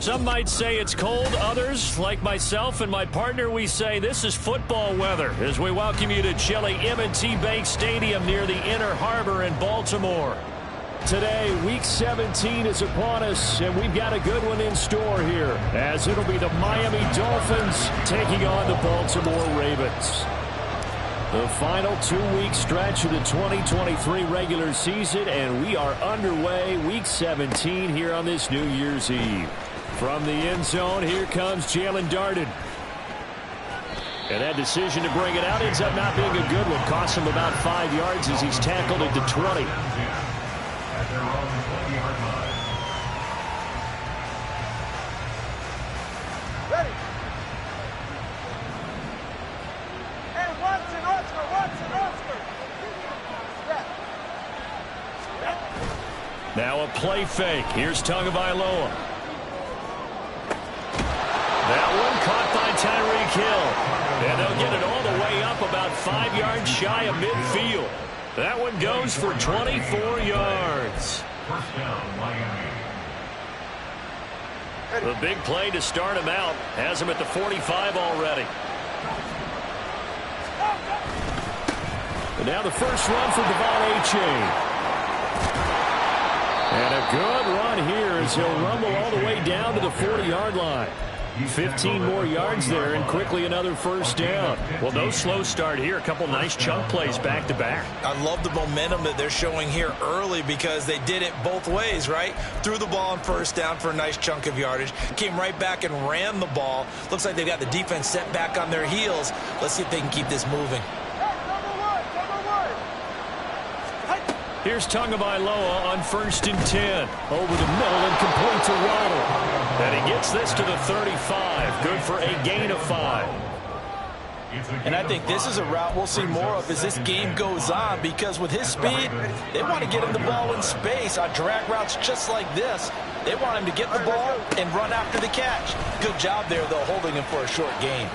Some might say it's cold. Others, like myself and my partner, we say this is football weather as we welcome you to chilly M&T Bank Stadium near the Inner Harbor in Baltimore. Today, Week 17 is upon us, and we've got a good one in store here, as it'll be the Miami Dolphins taking on the Baltimore Ravens. The final 2-week stretch of the 2023 regular season, and we are underway Week 17 here on this New Year's Eve. From the end zone, here comes Jalen Darden. And that decision to bring it out ends up not being a good one. Costs him about 5 yards as he's tackled at the 20. Now a play fake. Here's Tagovailoa. That one caught by Tyreek Hill. And they'll get it all the way up about 5 yards shy of midfield. That one goes for 24 yards. The big play to start him out has him at the 45 already. And now the first run for Devon Achane. And a good run here as he'll rumble all the way down to the 40-yard line. 15 more yards there and quickly another first down. Well, no slow start here. A couple nice chunk plays back-to-back. I love the momentum that they're showing here early because they did it both ways, right? Threw the ball on first down for a nice chunk of yardage. Came right back and ran the ball. Looks like they've got the defense set back on their heels. Let's see if they can keep this moving. Here's Tagovailoa on 1st and 10. Over the middle and complete to Waddle. And he gets this to the 35. Good for a gain of 5. And I think this is a route we'll see more of as this game goes on, because with his speed, they want to get him the ball in space on drag routes just like this. They want him to get the ball and run after the catch. Good job there, though, holding him for a short gain.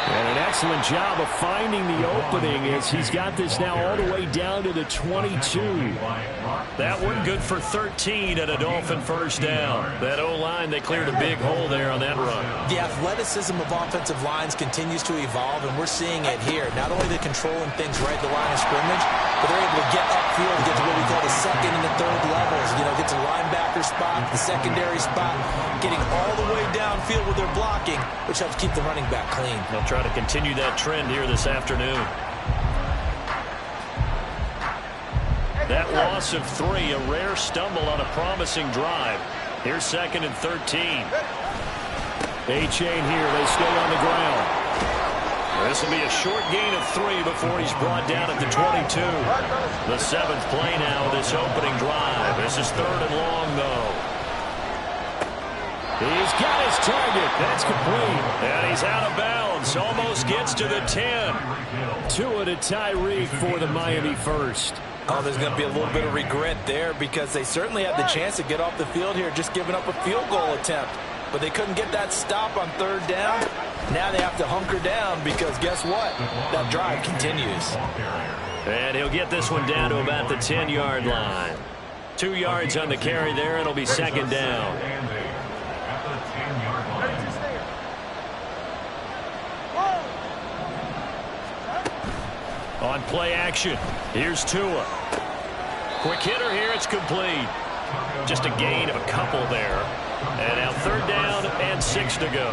And an excellent job of finding the opening as he's got this now all the way down to the 22. That one good for 13 at a Dolphin first down. That O-line, they cleared a big hole there on that run. The athleticism of offensive lines continues to evolve, and we're seeing it here. Not only the controlling things right at the line of scrimmage, but they're able to get upfield and get to what we call the second and the third levels. You know, get to linebacker spot, the secondary spot, getting all the way downfield with their blocking, which helps keep the running back clean. They'll try to continue that trend here this afternoon. That loss of 3, a rare stumble on a promising drive. Here's 2nd and 13. Achane here, they stay on the ground. This will be a short gain of 3 before he's brought down at the 22. The 7th play now of this opening drive. This is 3rd and long, though. He's got his target. That's complete. And he's out of bounds. Almost gets to the 10. 2 to Tyreek for the Miami first. Oh, there's going to be a little bit of regret there because they certainly had the chance to get off the field here, just giving up a field goal attempt. But they couldn't get that stop on 3rd down. Now they have to hunker down because guess what? That drive continues. And he'll get this one down to about the 10-yard line. 2 yards on the carry there, and it'll be 2nd down. On play action, here's Tua. Quick hitter here, it's complete. Just a gain of a couple there. And now 3rd down and 6 to go.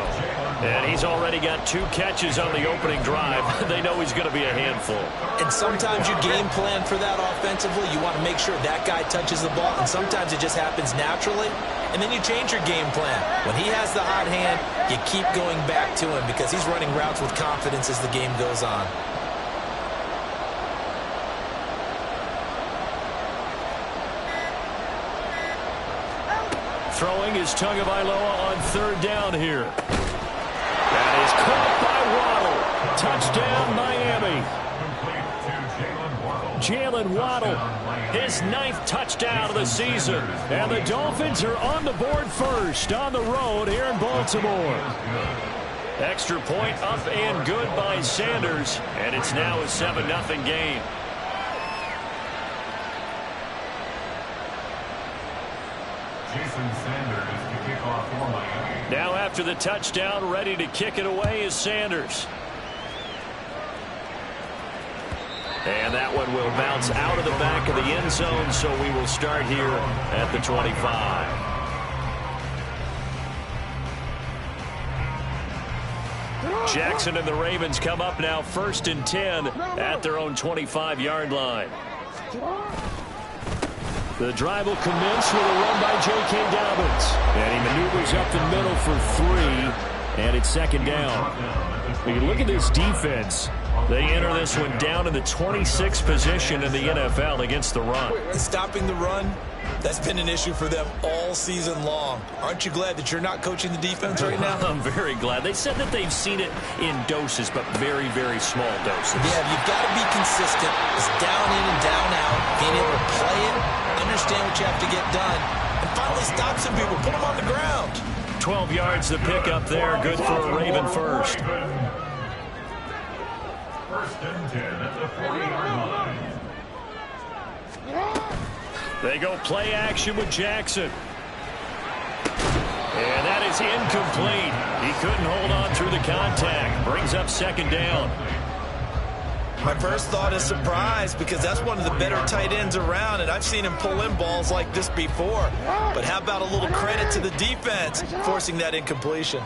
And he's already got 2 catches on the opening drive. They know he's going to be a handful. And sometimes you game plan for that offensively. You want to make sure that guy touches the ball. And sometimes it just happens naturally. And then you change your game plan. When he has the hot hand, you keep going back to him because he's running routes with confidence as the game goes on. Throwing is Tagovailoa on 3rd down here. That is caught by Waddle. Touchdown, Miami. Jalen Waddle, his 9th touchdown of the season. And the Dolphins are on the board first on the road here in Baltimore. Extra point up and good by Sanders. And it's now a 7-0 game. Jason Sanders Now after the touchdown, ready to kick it away is Sanders. And that one will bounce out of the back of the end zone, so we will start here at the 25. Jackson and the Ravens come up now 1st and 10 at their own 25-yard line. The drive will commence with a run by J.K. Dobbins. And he maneuvers up the middle for 3, and it's 2nd down. When you look at this defense, they enter this one down in the 26th position in the NFL against the run. Stopping the run, that's been an issue for them all season long. Aren't you glad that you're not coaching the defense right now? I'm very glad. They said that they've seen it in doses, but very, very small doses. Yeah, you've got to be consistent. It's down in and down out. Being able to play it, understand what you have to get done, and finally stop some people, put them on the ground. 12 yards to pick up there. Good for a Raven first. 1st and 10 at the 40-yard line. They go play action with Jackson. And that is incomplete. He couldn't hold on through the contact. Brings up 2nd down. My first thought is surprise, because that's one of the better tight ends around, and I've seen him pull in balls like this before. But how about a little credit to the defense forcing that incompletion?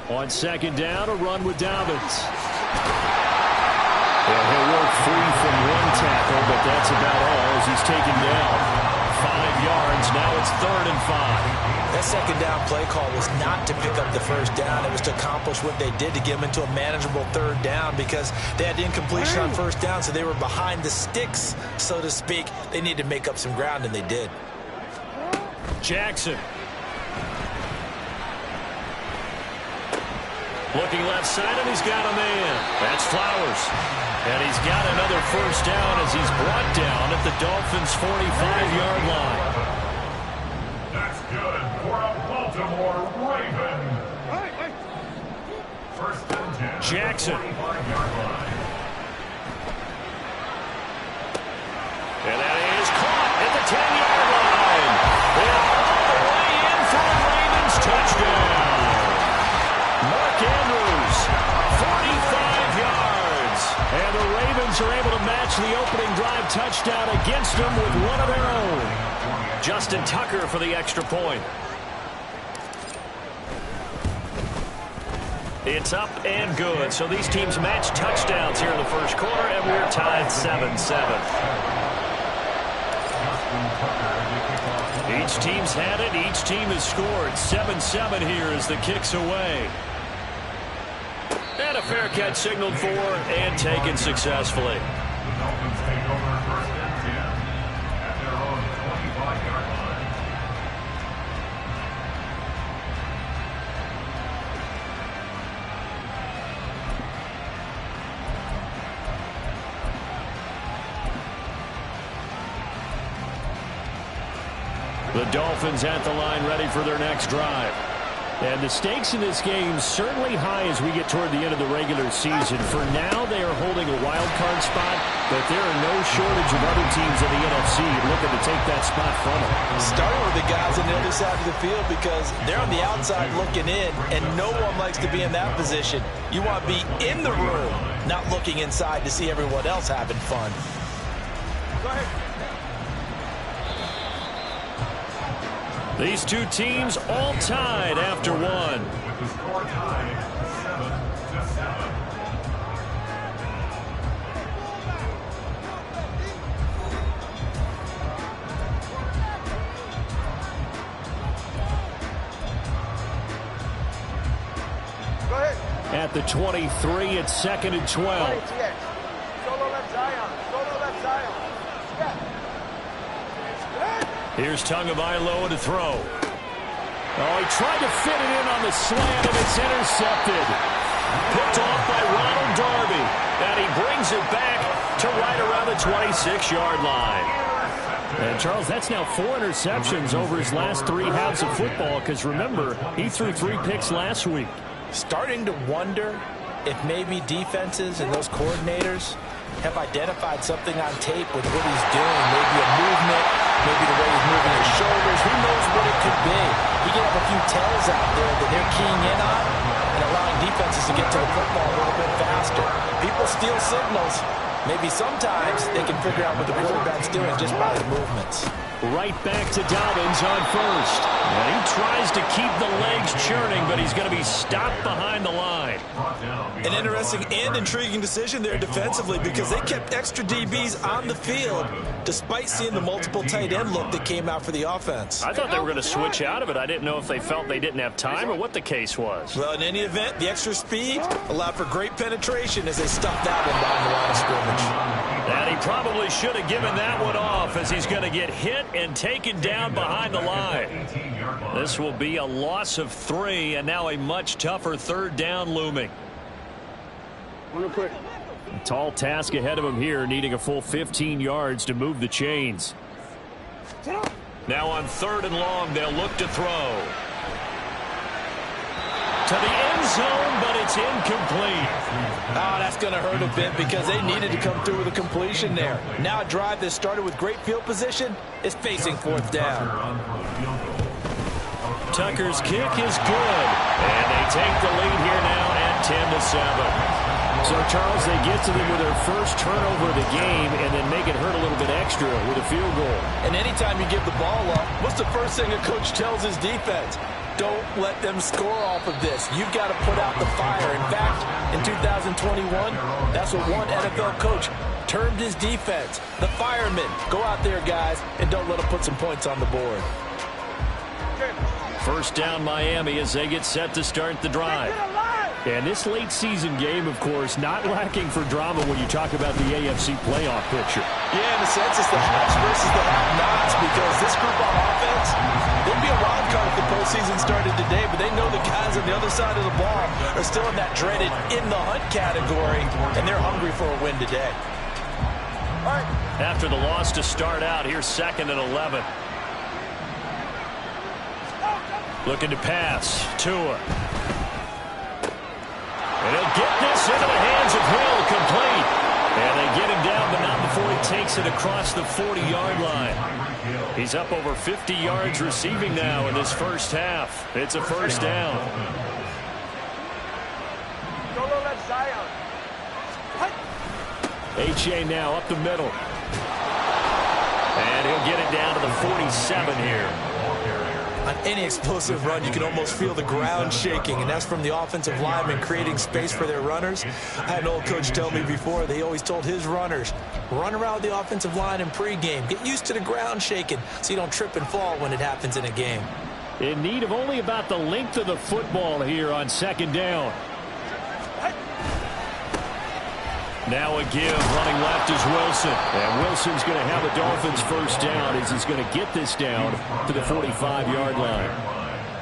On 2nd down, a run with Dobbins. Well, he'll work free from one tackle, but that's about all as he's taken down. 5 yards. Now it's 3rd and 5. That 2nd down play call was not to pick up the 1st down. It was to accomplish what they did to get them into a manageable 3rd down, because they had the incompletion on 1st down, so they were behind the sticks, so to speak. They needed to make up some ground, and they did. Jackson. Looking left side, and he's got a man. That's Flowers. And he's got another 1st down as he's brought down at the Dolphins' 45-yard line. That's good for a Baltimore Raven. 1st and 10. Jackson. 45-yard line. And that is caught at the 10-yard line. And all the way in for the Ravens touchdown. Mark Andrews, 45 yards. And the Ravens are able to match the opening drive touchdown against them with one of their own. Justin Tucker for the extra point. It's up and good. So these teams match touchdowns here in the 1st quarter, and we're tied 7-7. Each team's had it. Each team has scored. 7-7 here as the kick's away. And a fair catch signaled for and taken successfully. The Dolphins take over 1st and 10 at their own 25-yard line. The Dolphins at the line, ready for their next drive. And the stakes in this game certainly high as we get toward the end of the regular season. For now, they are holding a wild card spot, but there are no shortage of other teams in the NFC looking to take that spot from them. Starting with the guys on the other side of the field, because they're on the outside looking in, and no one likes to be in that position. You want to be in the room, not looking inside to see everyone else having fun. Go ahead. These two teams all tied after one. With the score tied 7-7. Go ahead. At the 23, it's 2nd and 12. Solo left Zion. Solo left Zion. Here's Tagovailoa to throw. Oh, he tried to fit it in on the slant, and it's intercepted. Picked off by Ronald Darby. And he brings it back to right around the 26-yard line. And, Charles, that's now 4 interceptions over his last 3 halves of football, because, remember, he threw 3 picks last week. Starting to wonder if maybe defenses and those coordinators have identified something on tape with what he's doing. Maybe a movement, maybe the way he's moving his shoulders. Who knows what it could be? He could have a few tells out there that they're keying in on and allowing defenses to get to the football a little bit faster. People steal signals. Maybe sometimes they can figure out what the quarterback's doing just by the movements. Right back to Dobbins on first. And he tries to keep the legs churning, but he's going to be stopped behind the line. An interesting and intriguing decision there defensively because they kept extra DBs on the field despite seeing the multiple tight end look that came out for the offense. I thought they were going to switch out of it. I didn't know if they felt they didn't have time or what the case was. Well, in any event, the extra speed allowed for great penetration as they stuffed that one behind the line of scrimmage. And he probably should have given that one off as he's going to get hit and taken down behind the line. This will be a loss of 3 and now a much tougher third down looming. A tall task ahead of him here, needing a full 15 yards to move the chains. Now on 3rd and long, they'll look to throw. To the end zone, but it's incomplete. Oh, that's going to hurt a bit because they needed to come through with a completion there. Now a drive that started with great field position is facing 4th down. Tucker's kick is good. And they take the lead here now at 10-7. So, Charles, they get to them with their first turnover of the game and then make it hurt a little bit extra with a field goal. And anytime you give the ball up, what's the first thing a coach tells his defense? Don't let them score off of this. You've got to put out the fire. In fact, in 2021, that's what one NFL coach termed his defense. The firemen. Go out there, guys, and don't let them put some points on the board. First down, Miami, as they get set to start the drive. And this late season game, of course, not lacking for drama when you talk about the AFC playoff picture. Yeah, in a sense, it's the haves versus the have-nots because this group on offense, they'd be a wild card if the postseason started today, but they know the guys on the other side of the ball are still in that dreaded in-the-hunt category, and they're hungry for a win today. After the loss to start out, here's 2nd and 11. Looking to pass. Tua. And he'll get this into the hands of Hill, complete. And they get him down, but not before he takes it across the 40-yard line. He's up over 50 yards receiving now in this first half. It's a first down. H.A. now up the middle. And he'll get it down to the 47 here. On any explosive run, you can almost feel the ground shaking, and that's from the offensive linemen creating space for their runners. I had an old coach tell me before, they always told his runners, run around the offensive line in pregame. Get used to the ground shaking so you don't trip and fall when it happens in a game. In need of only about the length of the football here on 2nd down. Now a give, running left is Wilson. And Wilson's going to have a Dolphins first down as he's going to get this down to the 45-yard line.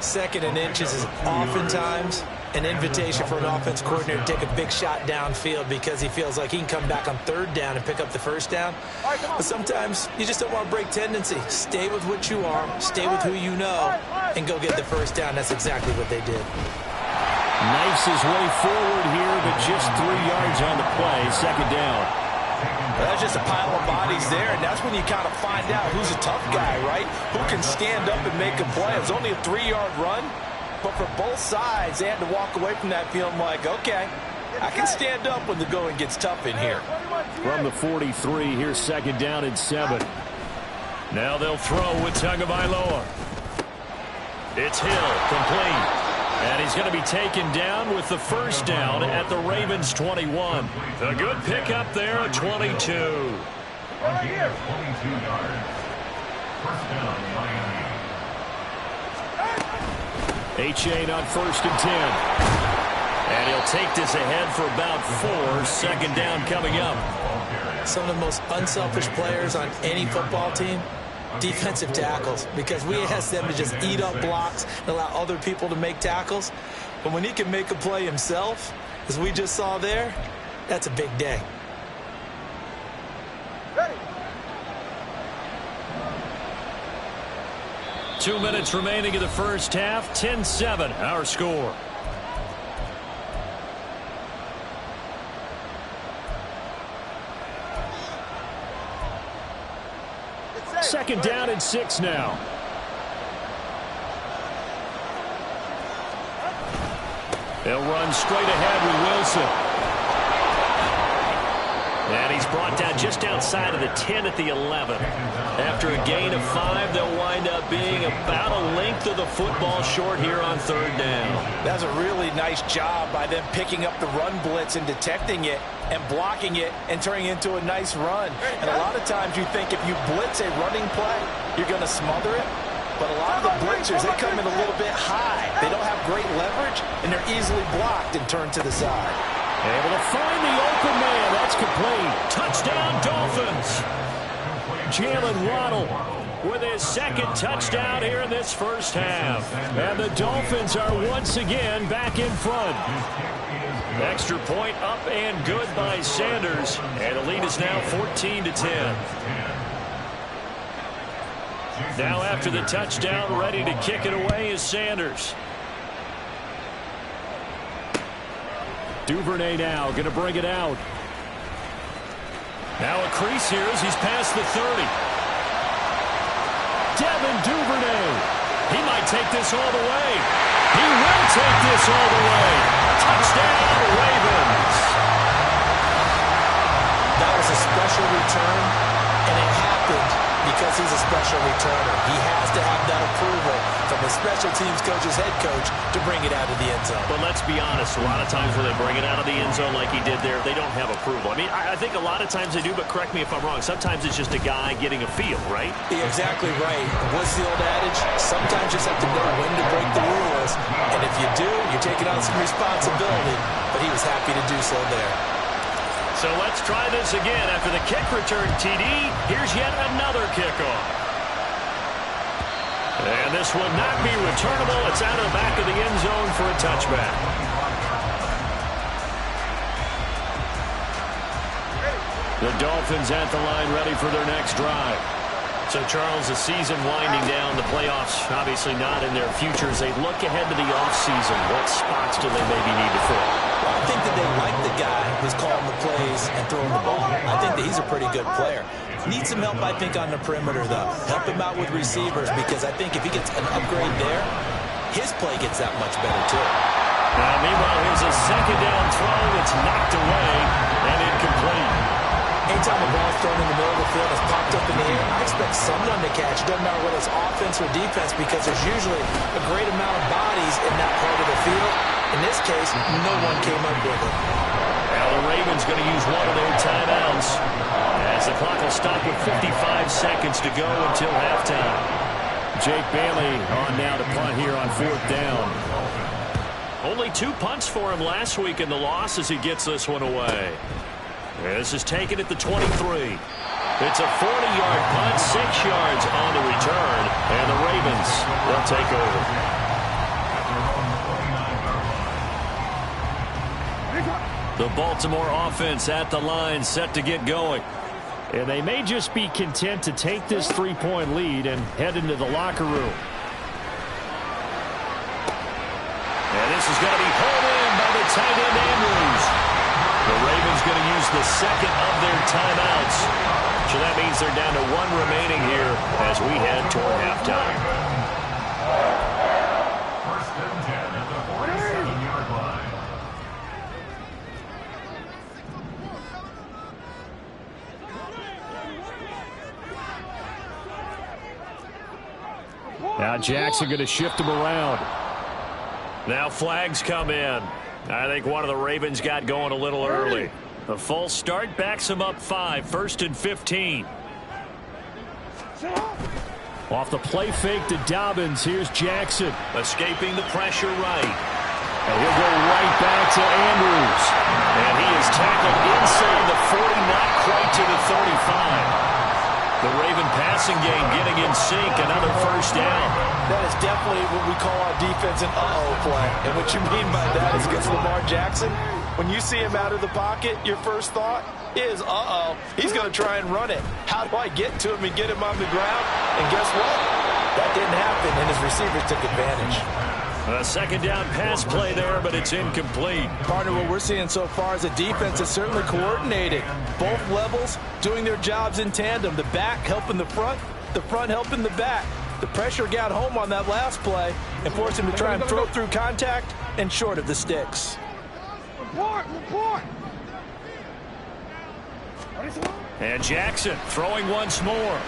2nd and inches is oftentimes an invitation for an offense coordinator to take a big shot downfield because he feels like he can come back on 3rd down and pick up the first down. But sometimes you just don't want to break tendency. Stay with what you are, stay with who you know, and go get the first down. That's exactly what they did. Knifes his way forward here, but just 3 yards on the play. 2nd down. That's just a pile of bodies there, and that's when you kind of find out who's a tough guy, right? Who can stand up and make a play. It was only a 3-yard run, but for both sides, they had to walk away from that feeling like, okay, I can stand up when the going gets tough in here. From the 43, here's 2nd down and 7. Now they'll throw with Tagovailoa. It's Hill, complete. And he's going to be taken down with the first down at the Ravens' 21. A good pickup there at 22. On here, 22 yards. First down, Miami. H.A. on 1st and 10. And he'll take this ahead for about 4. 2nd down coming up. Some of the most unselfish players on any football team, defensive tackles, because we ask them to just eat up blocks and allow other people to make tackles. But when he can make a play himself, as we just saw there, that's a big day. Ready. 2 minutes remaining in the first half. 10-7, our score. 2nd down and 6 now. They'll run straight ahead with Wilson. And he's brought down just outside of the 10 at the 11. After a gain of 5, they'll wind up being about a length of the football short here on 3rd down. That's a really nice job by them picking up the run blitz and detecting it and blocking it and turning it into a nice run. And a lot of times you think if you blitz a running play, you're going to smother it. But a lot of the blitzers, they come in a little bit high. They don't have great leverage, and they're easily blocked and turned to the side. Able to find the open man. That's complete. Touchdown, Dolphins. Jalen Waddle with his 2nd touchdown here in this first half. And the Dolphins are once again back in front. Extra point up and good by Sanders. And the lead is now 14-10. Now after the touchdown, ready to kick it away is Sanders. Duvernay now going to bring it out. Now a crease here as he's past the 30. Devin Duvernay. He might take this all the way. He will take this all the way. Touchdown, Ravens. That was a special return, and it happened because he's a special returner. He has to have that approval from the special teams coach's head coach to bring it out of the end zone. But let's be honest, a lot of times when they bring it out of the end zone like he did there, they don't have approval. I mean, I think a lot of times they do, but correct me if I'm wrong. Sometimes it's just a guy getting a feel, right? You're exactly right. What's the old adage? Sometimes you just have to know when to break the rules. And if you do, you're taking on some responsibility. But he was happy to do so there. So let's try this again. After the kick return TD, here's yet another kickoff. And this will not be returnable. It's out of the back of the end zone for a touchback. The Dolphins at the line ready for their next drive. So, Charles, the season winding down, the playoffs obviously not in their future. As they look ahead to the offseason, what spots do they maybe need to fill? Well, I think that they like the guy who's calling the plays and throwing the ball. I think that he's a pretty good player. Needs some help, I think, on the perimeter, though. Help him out with receivers, because I think if he gets an upgrade there, his play gets that much better, too. Meanwhile, here's a 2nd down throw that's knocked away and incomplete. Anytime a ball's thrown in the middle of the field, it's popped up in the air, I expect someone to catch. It doesn't matter whether it's offense or defense, because there's usually a great amount of bodies in that part of the field. In this case, no one came up with it. Now the Ravens going to use one of their timeouts as the clock will stop with 55 seconds to go until halftime. Jake Bailey on now to punt here on 4th down. Only 2 punts for him last week in the loss as he gets this one away. This is taken at the 23. It's a 40-yard punt, 6 yards on the return, and the Ravens will take over. The Baltimore offense at the line, set to get going. And they may just be content to take this 3-point lead and head into the locker room. And this is going to be pulled in by the tight end Andrews. The Ravens going to use the 2nd of their timeouts. So that means they're down to 1 remaining here as we head toward halftime. 1st and 10 at the 47-yard line. Now Jackson going to shift him around. Now flags come in. I think one of the Ravens got going a little early. A false start backs him up 5. 1st and 15. Off the play fake to Dobbins. Here's Jackson. Escaping the pressure right. And he'll go right back to Andrews. And he is tackled inside the 40, not quite to the 35. The Raven passing game getting in sync. Another 1st down. That is definitely what we call our defense an uh-oh play. And what you mean by that is against Lamar Jackson, when you see him out of the pocket, your first thought is, uh-oh, he's going to try and run it. How do I get to him and get him on the ground? And guess what? That didn't happen, and his receivers took advantage. A 2nd down pass play there, but it's incomplete. Partner, what we're seeing so far is a defense that's certainly coordinated. Both levels doing their jobs in tandem. The back helping the front, The front helping the back. The pressure got home on that last play and forced him to try and throw through contact and short of the sticks. And Jackson throwing once more.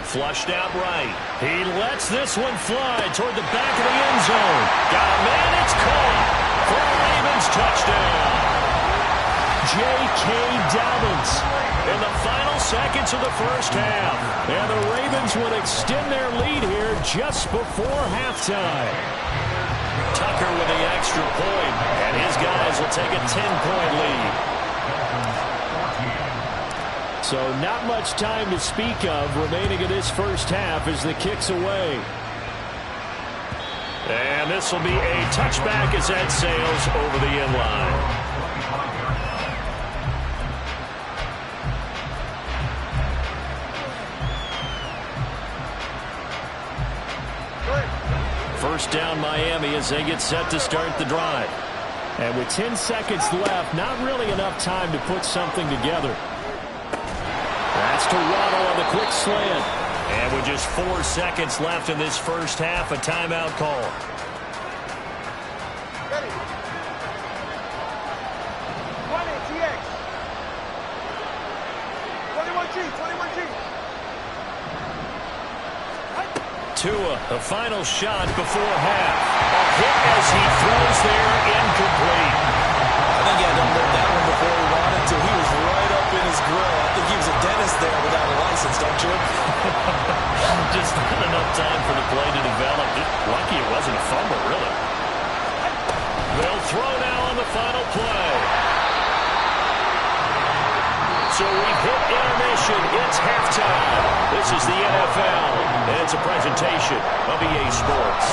Flushed out right. He lets this one fly toward the back of the end zone. Got a man, it's caught for a Ravens touchdown. J.K. Dobbins in the final seconds of the first half. And the Ravens would extend their lead here just before halftime. Tucker with the extra point, and his guys will take a 10-point lead. So not much time to speak of remaining in this first half as the kick's away. And this will be a touchback as that sails over the end line. First down Miami as they get set to start the drive. And with 10 seconds left, not really enough time to put something together. That's to Waddle on the quick slant. And with just 4 seconds left in this first half, a timeout call. Ready. 20TX. 21G. Tua, the final shot before half. A hit as he throws there, incomplete. I think he had to unload that one before he wanted to. He was right up in his grill. I think he was a dentist there without a license, don't you? Just not enough time for the play to develop. Lucky it wasn't a fumble, really. They'll throw now on the final play. So we've hit intermission. It's halftime. This is the NFL, and it's a presentation of EA Sports.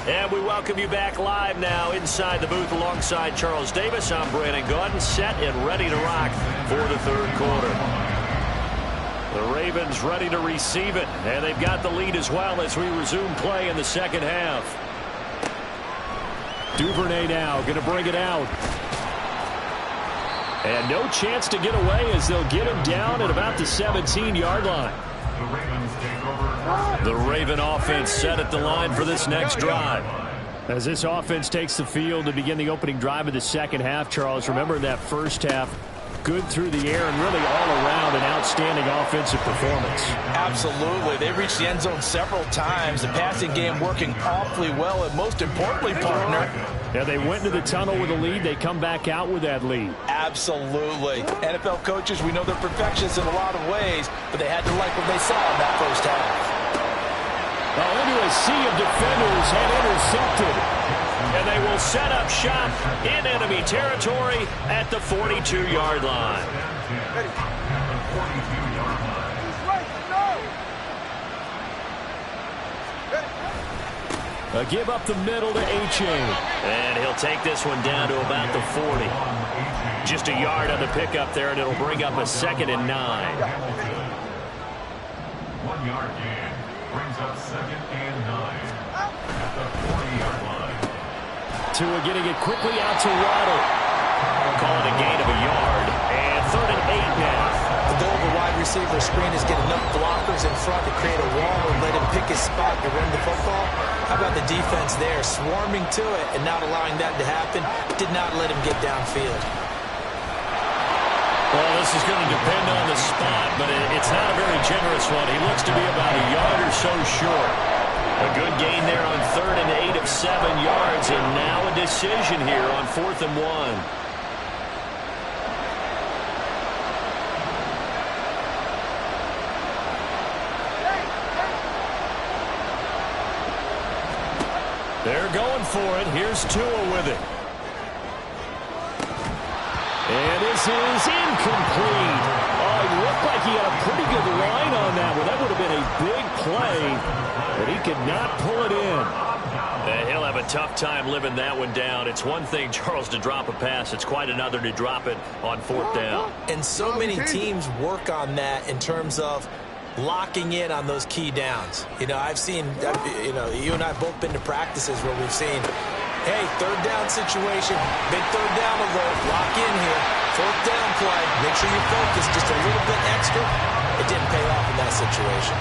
And we welcome you back live now inside the booth alongside Charles Davis. I'm Brandon Gaudin, set and ready to rock for the third quarter. The Ravens ready to receive it, and they've got the lead as well as we resume play in the second half. Duvernay now going to bring it out. And no chance to get away as they'll get him down at about the 17-yard line. The Ravens take over. The Raven offense set at the line for this next drive. As this offense takes the field to begin the opening drive of the second half, Charles, remember that first half, good through the air and really all around an outstanding offensive performance. Absolutely. They reached the end zone several times. The passing game working awfully well, and most importantly, partner, yeah, they went into the tunnel with a lead. They come back out with that lead. Absolutely. NFL coaches, we know they're perfectionists in a lot of ways, but they had to like what they saw in that first half. Well, into a sea of defenders and intercepted. And they will set up shop in enemy territory at the 42-yard line. A give up the middle to A-Chain. And he'll take this one down to about the 40. Just a yard on the pickup there, and it'll bring up a 2nd and 9. 1 yard gain brings up 2nd and 9 at the 40-yard line. Tua getting it quickly out to Waddle. Call it a gain of a yard. And 3rd and 8 now. The goal of a wide receiver screen is get enough blockers in front to create a wall and let him pick his spot to run the football. How about the defense there, swarming to it and not allowing that to happen? Did not let him get downfield. Well, this is going to depend on the spot, but it's not a very generous one. He looks to be about a yard or so short. A good gain there on 3rd and 8 of 7 yards, and now a decision here on 4th and 1. They're going for it. Here's Tua with it. And this is incomplete. Oh, it looked like he had a pretty good line on that one. That would have been a big play, but he could not pull it in. And he'll have a tough time living that one down. It's one thing, Charles, to drop a pass. It's quite another to drop it on 4th down. And so many teams work on that in terms of locking in on those key downs. You know, I've seen, you know, you and I have both been to practices where we've seen, hey, 3rd down situation, big 3rd down alert, lock in here, 4th down play, make sure you focus just a little bit extra. It didn't pay off in that situation.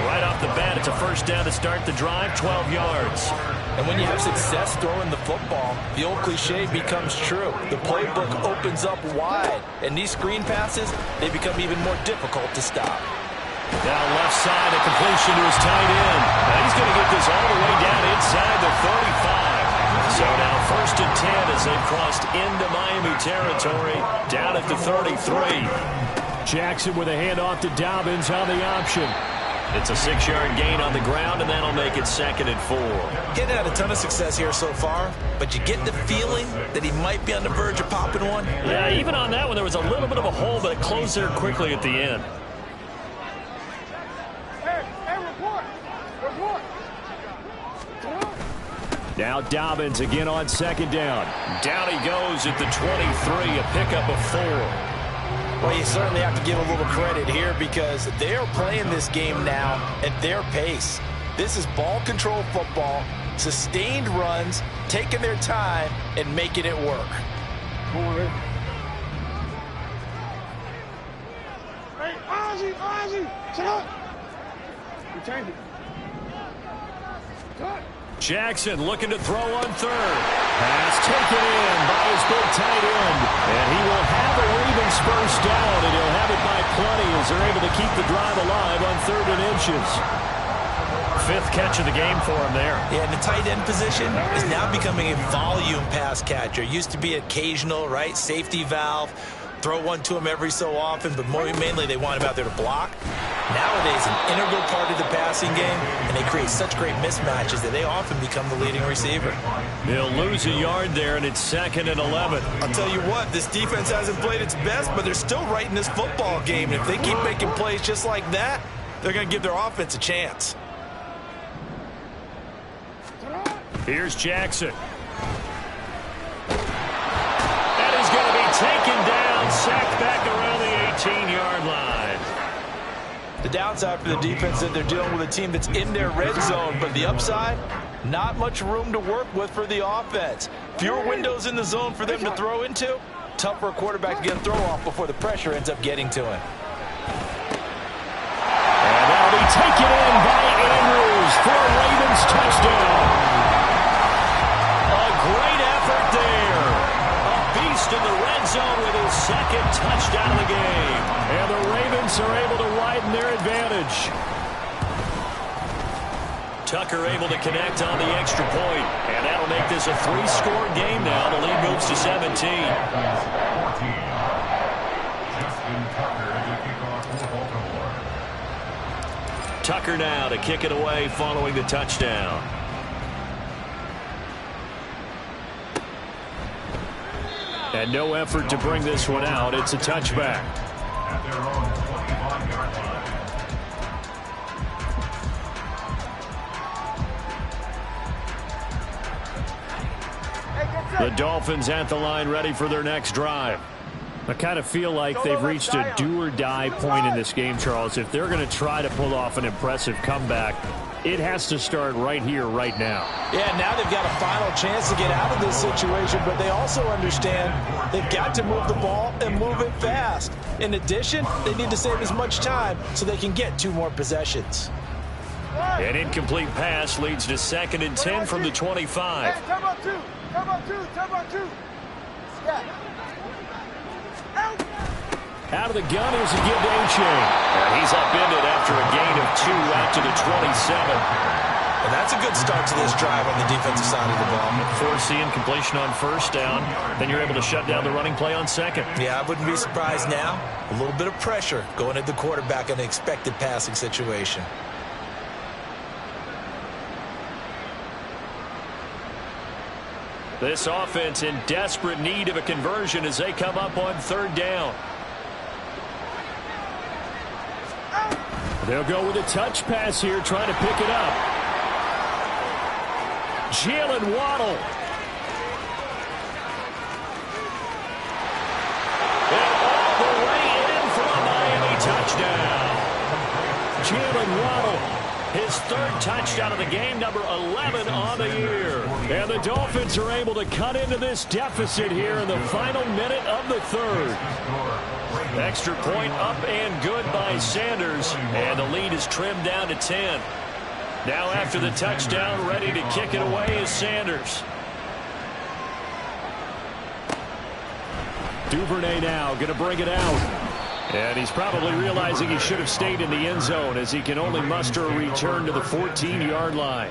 Right off the bat, it's a 1st down to start the drive, 12 yards. And when you have success throwing the football, the old cliche becomes true. The playbook opens up wide, and these screen passes, they become even more difficult to stop. Down left side, a completion to his tight end. Now he's going to get this all the way down inside the 35. So now 1st and 10 as they've crossed into Miami territory, down at the 33. Jackson with a handoff to Dobbins on the option. It's a 6-yard gain on the ground, and that'll make it 2nd and 4. Getting had a ton of success here so far, but you get the feeling that he might be on the verge of popping one. Yeah, even on that one, there was a little bit of a hole, but it closed there quickly at the end. Now Dobbins again on 2nd down. Down he goes at the 23, a pickup of 4. Well, you certainly have to give a little credit here because they are playing this game now at their pace. This is ball control football, sustained runs, taking their time, and making it work. Hey, Ozzy, shut up. You change it. Cut. Jackson looking to throw on 3rd. Pass taken in by his big tight end. And he will have a Ravens 1st down, and he'll have it by plenty as they're able to keep the drive alive on 3rd and inches. 5th catch of the game for him there. Yeah, and the tight end position is now becoming a volume pass catcher. Used to be occasional, right? Safety valve. Throw one to him every so often, but mainly they want him out there to block. Nowadays, an integral part of the passing game, and they create such great mismatches that they often become the leading receiver. They'll lose a yard there, and it's 2nd and 11. I'll tell you what, this defense hasn't played its best, but they're still right in this football game. And if they keep making plays just like that, they're going to give their offense a chance. Here's Jackson. That is going to be taken down, sacked back around the 18-yard line. The downside for the defense is that they're dealing with a team that's in their red zone, but the upside, not much room to work with for the offense. Fewer windows in the zone for them to throw into. Tough for a quarterback to get a throw off before the pressure ends up getting to him. And that'll be taken in by Andrews for a Ravens touchdown. A great effort there. A beast in the red zone with his 2nd touchdown of the game. And the Ravens are able to widen their advantage. Tucker able to connect on the extra point, and that'll make this a 3-score game now. The lead moves to 17. Tucker now to kick it away following the touchdown. And no effort to bring this one out. It's a touchback. At their own 25-yard line. The Dolphins at the line ready for their next drive. I kind of feel like they've reached a do-or-die point in this game, Charles. If they're going to try to pull off an impressive comeback, it has to start right here, right now. Yeah, now they've got a final chance to get out of this situation, but they also understand they've got to move the ball and move it fast. In addition, they need to save as much time so they can get 2 more possessions. An incomplete pass leads to 2nd and 10 from the 25. Hey, time out 2. Time out 2. Time out 2. Scat. Out. Out of the gun, here's a give to H.A. And he's upended after a gain of 2 out to the 27. And that's a good start to this drive on the defensive side of the ball. Forcing completion on 1st down. Then you're able to shut down the running play on 2nd. Yeah, I wouldn't be surprised now. A little bit of pressure going at the quarterback in an expected passing situation. This offense in desperate need of a conversion as they come up on 3rd down. They'll go with a touch pass here, trying to pick it up. Jalen Waddle. And all the way in for a Miami touchdown. Jalen Waddle, his third touchdown of the game, number 11 on the year. And the Dolphins are able to cut into this deficit here in the final minute of the third. Extra point up and good by Sanders, and the lead is trimmed down to 10. Now after the touchdown, ready to kick it away is Sanders. Duvernay now going to bring it out. And he's probably realizing he should have stayed in the end zone as he can only muster a return to the 14-yard line.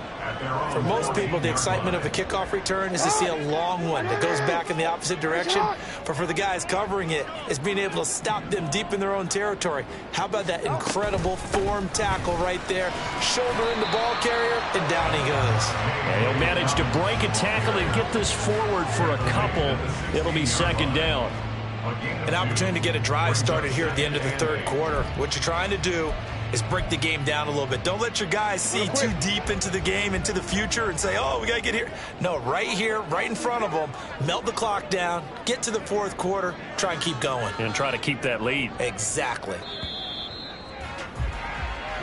For most people, the excitement of a kickoff return is to see a long one that goes back in the opposite direction. But for the guys covering it, it's being able to stop them deep in their own territory. How about that incredible form tackle right there? Shoulder in the ball carrier, and down he goes. And he'll manage to break a tackle and get this forward for a couple. It'll be second down. An opportunity to get a drive started here at the end of the third quarter. What you're trying to do is break the game down a little bit. Don't let your guys see too deep into the game, into the future, and say, oh, we got to get here. No, right here, right in front of them, melt the clock down, get to the fourth quarter, try and keep going. And try to keep that lead. Exactly.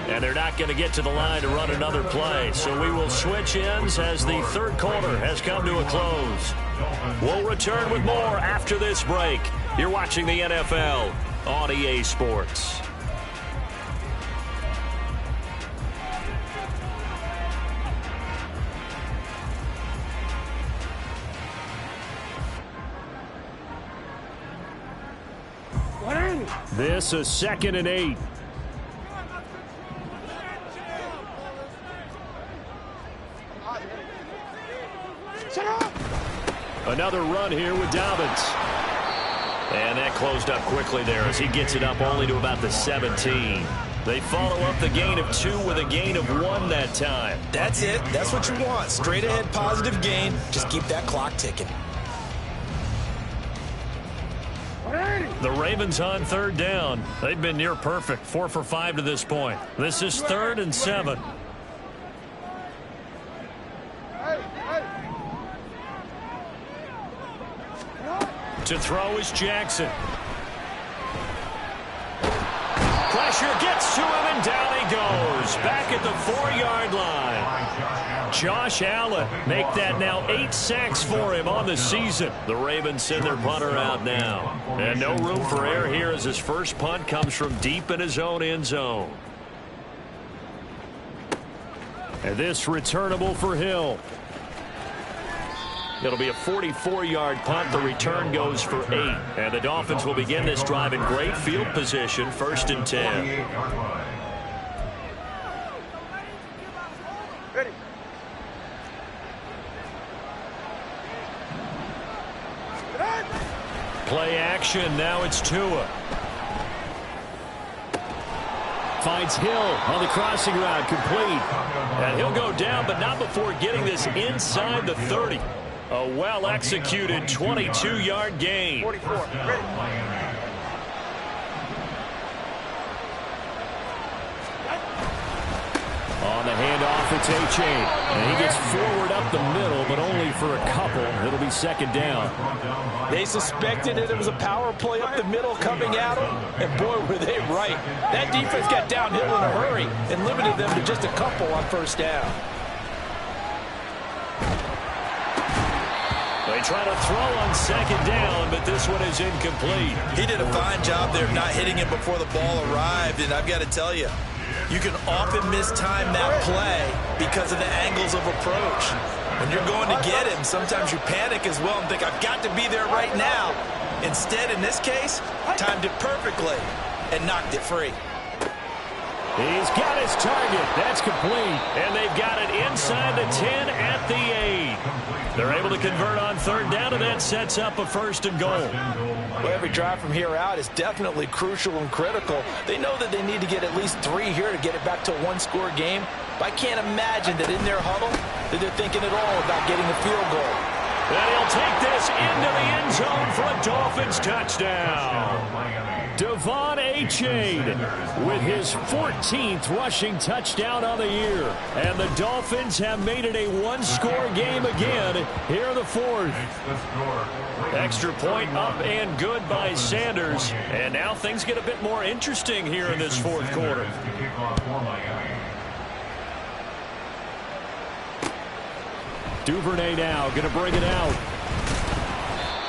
And they're not going to get to the line to run another play. So we will switch ends as the third quarter has come to a close. We'll return with more after this break. You're watching the NFL on EA Sports. This is 2nd and 8. Another run here with Dobbins. And that closed up quickly there as he gets it up only to about the 17. They follow up the gain of 2 with a gain of 1 that time. That's it. That's what you want. Straight ahead positive gain. Just keep that clock ticking. The Ravens on third down. They've been near perfect. 4 for 5 to this point. This is 3rd and 7. To throw is Jackson. Pressure gets to him, and down he goes. Back at the 4-yard line. Josh Allen make that now 8 sacks for him on the season. The Ravens send their punter out now. And no room for error here as his first punt comes from deep in his own end zone. And this returnable for Hill. It'll be a 44-yard punt. The return goes for 8. And the Dolphins will begin this drive in great field position, 1st and 10. Ready. Play action. Now it's Tua. Finds Hill on the crossing route, complete. And he'll go down, but not before getting this inside the 30. A well-executed 22-yard gain. 44. Ready. On the handoff, it's A-Chain. And he gets forward up the middle, but only for a couple. It'll be 2nd down. They suspected it was a power play up the middle coming at them, and boy, were they right. That defense got downhill in a hurry and limited them to just a couple on 1st down. They try to throw on 2nd down, but this one is incomplete. He did a fine job there of not hitting him before the ball arrived, and I've got to tell you, you can often mistime that play because of the angles of approach. When you're going to get him, sometimes you panic as well and think, I've got to be there right now. Instead, in this case, timed it perfectly and knocked it free. He's got his target. That's complete. And they've got it inside the 10 at the 8. They're able to convert on 3rd down, and that sets up a 1st and goal. Well, every drive from here out is definitely crucial and critical. They know that they need to get at least 3 here to get it back to a 1-score game. But I can't imagine that in their huddle that they're thinking at all about getting a field goal. And he'll take this into the end zone for a Dolphins touchdown. Devon A-Chain with his 14th rushing touchdown on the year. And the Dolphins have made it a one-score game again here in the fourth. Extra point up and good by Sanders. And now things get a bit more interesting here in this fourth quarter. Duvernay now going to bring it out.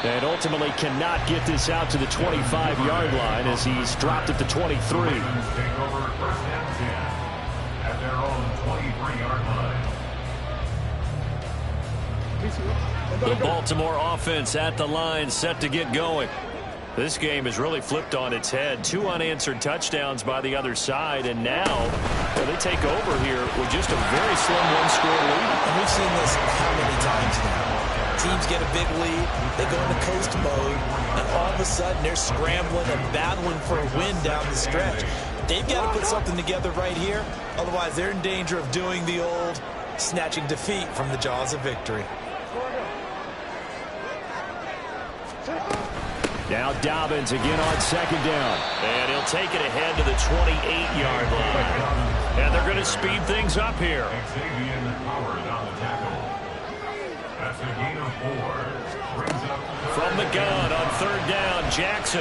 And ultimately cannot get this out to the 25-yard line as he's dropped at the 23. The Baltimore offense at the line, set to get going. This game has really flipped on its head. 2 unanswered touchdowns by the other side, and now they take over here with just a very slim one-score lead. And we've seen this how many times now? Teams get a big lead, they go into coast mode, and all of a sudden they're scrambling and battling for a win down the stretch. They've got to put something together right here, otherwise they're in danger of doing the old snatching defeat from the jaws of victory. Now Dobbins again on second down. And he'll take it ahead to the 28-yard line. And they're going to speed things up here. From the gun on third down, Jackson.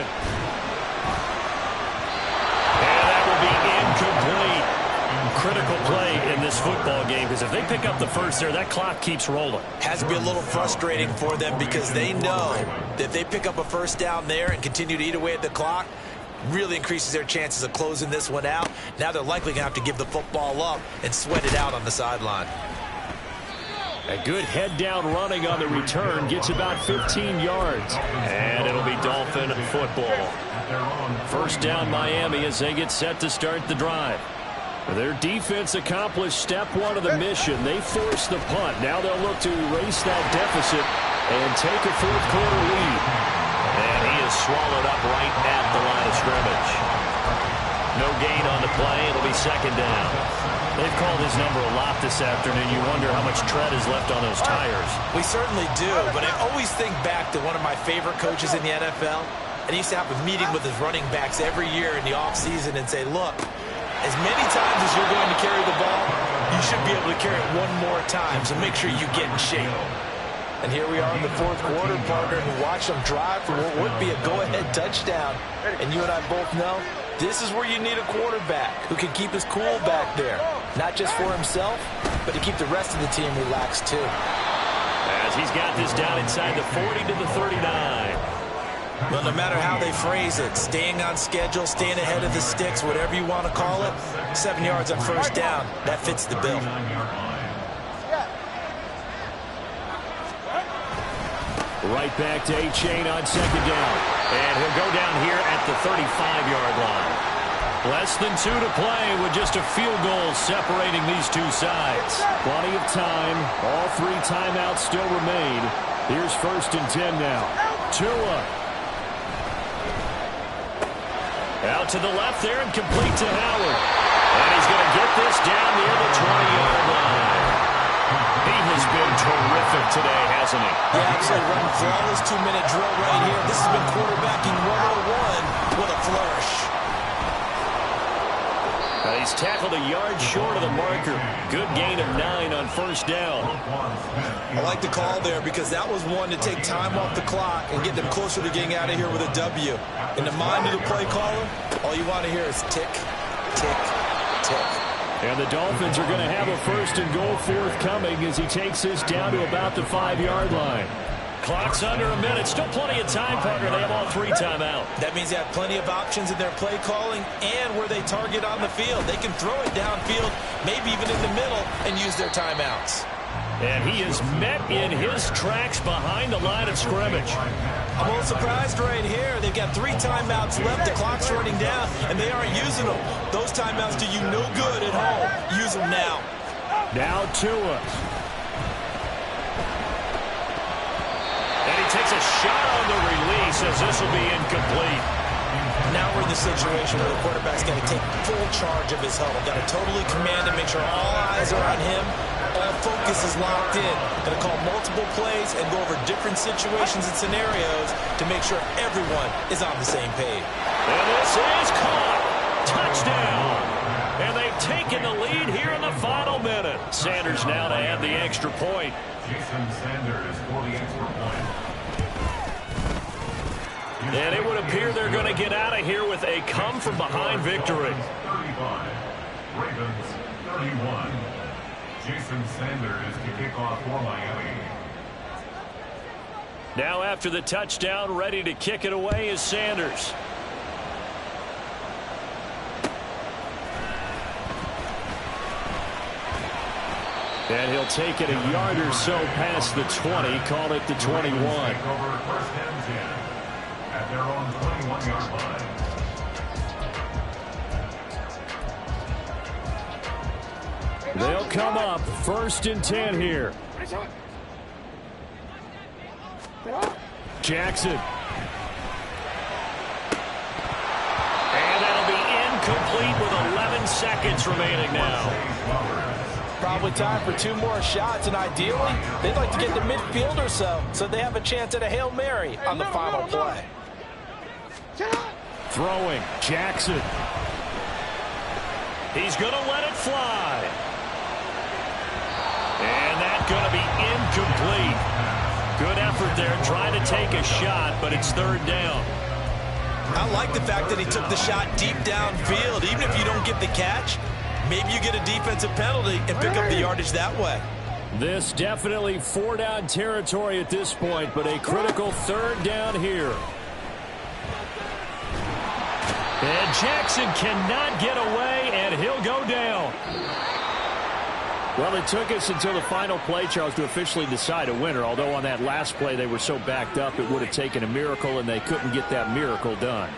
And that will be incomplete. Critical play in this football game, because if they pick up the first there, that clock keeps rolling. Has to be a little frustrating for them because they know that if they pick up a first down there and continue to eat away at the clock, really increases their chances of closing this one out. Now they're likely going to have to give the football up and sweat it out on the sideline. A good head-down running on the return, gets about 15 yards. And it'll be Dolphin football. First down Miami as they get set to start the drive. Their defense accomplished step one of the mission. They forced the punt. Now they'll look to erase that deficit and take a fourth quarter lead. And he is swallowed up right at the line of scrimmage. No gain on the play. It'll be second down. They've called his number a lot this afternoon. You wonder how much tread is left on those tires. We certainly do, but I always think back to one of my favorite coaches in the NFL. And he used to have a meeting with his running backs every year in the offseason and say, look, as many times as you're going to carry the ball, you should be able to carry it one more time, so make sure you get in shape. And here we are in the fourth quarter, partner, and watch them drive for what would be a go-ahead touchdown. And you and I both know this is where you need a quarterback who can keep his cool back there, not just for himself, but to keep the rest of the team relaxed too. As he's got this down inside the 40 to the 39. Well, no matter how they phrase it, staying on schedule, staying ahead of the sticks, whatever you want to call it, 7 yards on first down, that fits the bill. Right back to A-Chain on second down. And he'll go down here at the 35-yard line. Less than 2 to play with just a field goal separating these two sides. Plenty of time. All 3 timeouts still remain. Here's first and 10 now. Tua. Out to the left there and complete to Howard. And he's going to get this down near the 20-yard line. He has been terrific today, hasn't he? Yeah, absolutely. Running flawless 2-minute drill right here. This has been quarterbacking 101 with a flourish. He's tackled a yard short of the marker. Good gain of 9 on first down. I like the call there because that was one to take time off the clock and get them closer to getting out of here with a W. In the mind of the play caller, all you want to hear is tick, tick, tick. And the Dolphins are going to have a first and goal forthcoming as he takes this down to about the 5-yard line. Clock's under a minute. Still plenty of time, partner. They have all 3 timeout. That means they have plenty of options in their play calling and where they target on the field. They can throw it downfield, maybe even in the middle, and use their timeouts. And he is met in his tracks behind the line of scrimmage. I'm a little surprised right here. They've got 3 timeouts left. The clock's running down, and they aren't using them. Those timeouts do you no good at home. Use them now. Now Tua. And he takes a shot on the release as this will be incomplete. Now we're in the situation where the quarterback's got to take full charge of his huddle. Got to totally command and make sure all eyes are on him, all focus is locked in. Going to call multiple plays and go over different situations and scenarios to make sure everyone is on the same page. And this is caught. Touchdown. And they've taken the lead here in the final minute. Sanders now to add the extra point. Jason Sanders for the extra point. And it would appear they're going to get out of here with a come-from-behind victory. 35. Ravens 31. Jason Sanders to kick off for Miami. Now after the touchdown, ready to kick it away is Sanders. And he'll take it a yard or so past the 20, call it the 21. Take over first and 10 at their own 21-yard line. They'll come up first and 10 here. Jackson. And that'll be incomplete with 11 seconds remaining now. Probably time for 2 more shots, and ideally, they'd like to get to midfield or so they have a chance at a Hail Mary on the final play. Throwing, Jackson. He's going to let it fly. And that's going to be incomplete. Good effort there, trying to take a shot, but it's third down. I like the fact that he took the shot deep downfield. Even if you don't get the catch, maybe you get a defensive penalty and pick up the yardage that way. This definitely 4-down territory at this point, but a critical third down here. And Jackson cannot get away, and he'll go down. Well, it took us until the final play, Charles, to officially decide a winner, although on that last play they were so backed up it would have taken a miracle, and they couldn't get that miracle done.